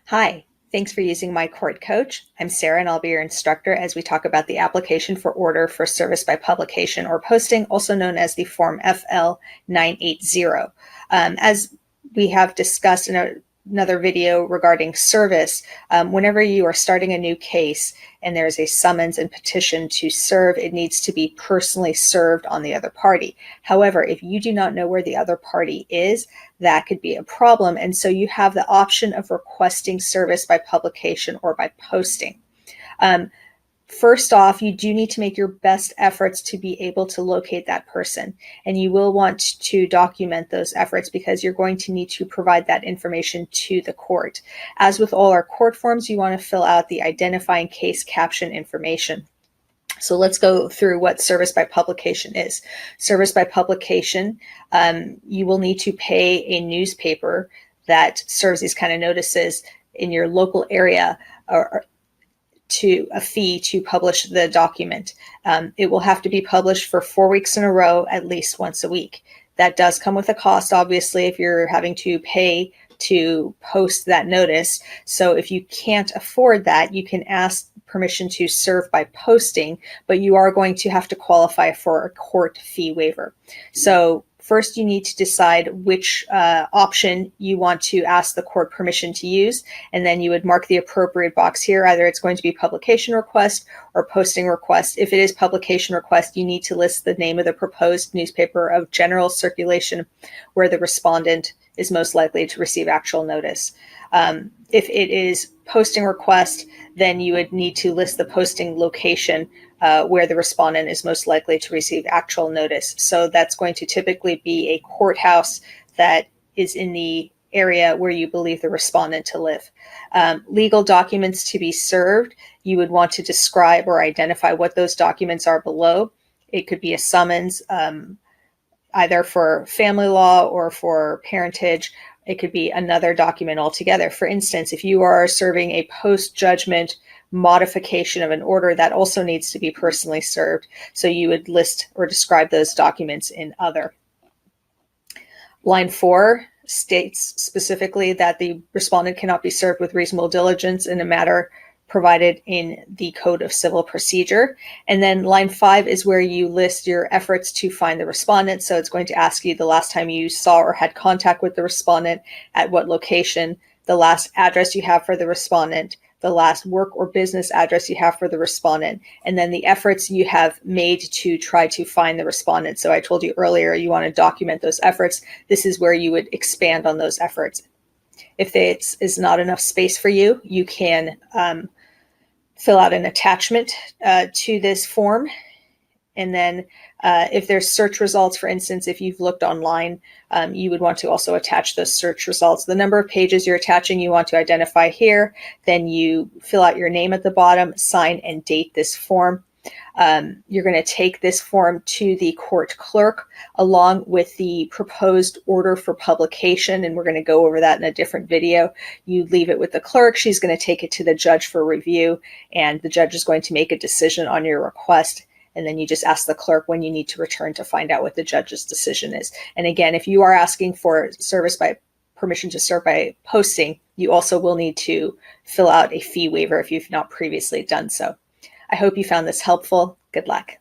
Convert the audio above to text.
Hi, thanks for using my court coach. I'm Sarah and I'll be your instructor as we talk about the application for order for service by publication or posting, also known as the form FL-980. As we have discussed in another video regarding service, whenever you are starting a new case and there's a summons and petition to serve, it needs to be personally served on the other party. However, if you do not know where the other party is, that could be a problem. And so you have the option of requesting service by publication or by posting. First off, you do need to make your best efforts to be able to locate that person. And you will want to document those efforts because you're going to need to provide that information to the court. As with all our court forms, you want to fill out the identifying case caption information. So let's go through what service by publication is. Service by publication, you will need to pay a newspaper that serves these kind of notices in your local area or to a fee to publish the document. It will have to be published for 4 weeks in a row, at least once a week. That does come with a cost, obviously, if you're having to pay to post that notice. So if you can't afford that, you can ask permission to serve by posting, but you are going to have to qualify for a court fee waiver. So first, you need to decide which option you want to ask the court permission to use, and then you would mark the appropriate box here. Either it's going to be publication request or posting request. If it is publication request, you need to list the name of the proposed newspaper of general circulation where the respondent is most likely to receive actual notice. If it is posting request, then you would need to list the posting location where the respondent is most likely to receive actual notice. So that's going to typically be a courthouse that is in the area where you believe the respondent to live. Legal documents to be served, you would want to describe or identify what those documents are below. It could be a summons, either for family law or for parentage. It could be another document altogether. For instance, if you are serving a post-judgment modification of an order, that also needs to be personally served. So you would list or describe those documents in other. Line 4 states specifically that the respondent cannot be served with reasonable diligence in a matter provided in the Code of Civil Procedure. And then line 5 is where you list your efforts to find the respondent. So it's going to ask you the last time you saw or had contact with the respondent, at what location, the last address you have for the respondent, the last work or business address you have for the respondent, and then the efforts you have made to try to find the respondent. So I told you earlier, you want to document those efforts. This is where you would expand on those efforts. If there is not enough space for you, you can fill out an attachment to this form. And then if there's search results, for instance, if you've looked online, you would want to also attach those search results. The number of pages you're attaching, you want to identify here. Then you fill out your name at the bottom, sign and date this form. You're going to take this form to the court clerk along with the proposed order for publication, and we're going to go over that in a different video. You leave it with the clerk. She's going to take it to the judge for review, and the judge is going to make a decision on your request. And then you just ask the clerk when you need to return to find out what the judge's decision is. And again, if you are asking for service by permission to serve by posting, you also will need to fill out a fee waiver if you've not previously done so. I hope you found this helpful. Good luck.